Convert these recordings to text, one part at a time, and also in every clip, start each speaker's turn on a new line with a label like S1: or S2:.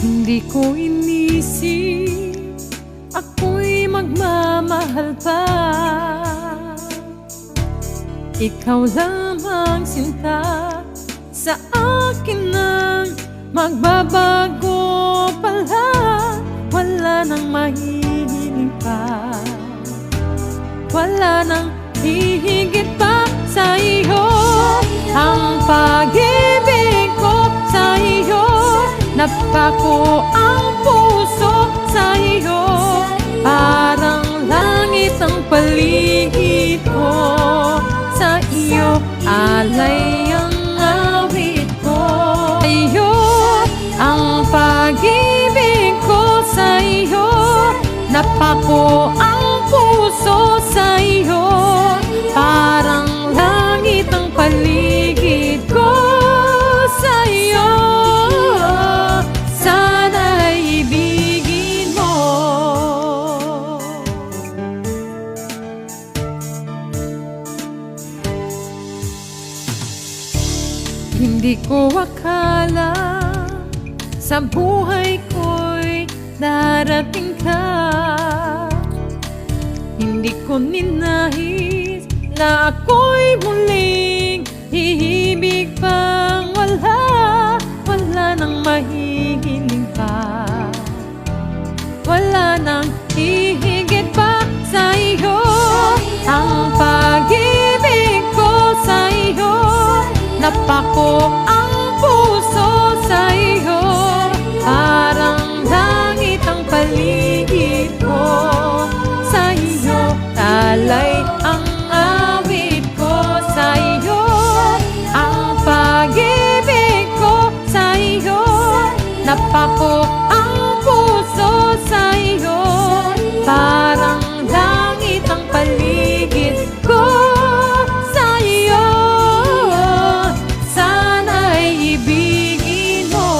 S1: Hindi ko inisip ako'y magmamahal pa. Ikaw lamang sinta, sa akin nang magbabago pala. Wala nang mahihiling pa, wala nang hihigit pa sa iyo. Ang pag-ibig ko sa iyo, napako ang puso sa iyo. Parang langit ang paligid ko, sa iyo alay ang awit ko. Sa iyo ang pag-ibig ko sa iyo, napako ang puso sa iyo. Parang langit ang paligid ko sa iyo. Sana'y ibigin mo. Hindi ko akala sa buhay ko'y darating ka. Hindi ko ninahis na ako'y muling hihibig pang wala. Wala nang mahihiling pa, wala nang hihigit pa sa iyo. Ang pag-ibig ko sa iyo, napako ang puso sa iyo. Parang langit ang paligid ko, sa iyo talay ang awit ko. Sa iyo ang pag-ibig ko sa iyo, napako ang puso sa iyo. Parang langit ang paligid ko sa iyo. Sana'y ibigin mo.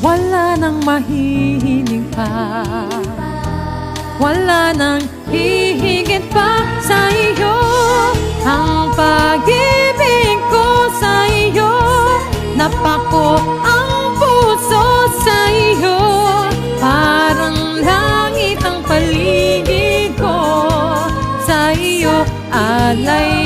S1: Wala nang mahihiling pa, wala nang hihigit pa sa iyo. Ang pag-ibig ko sa iyo, napako ang puso sa iyo. Parang langit ang paligid ko, sa iyo alay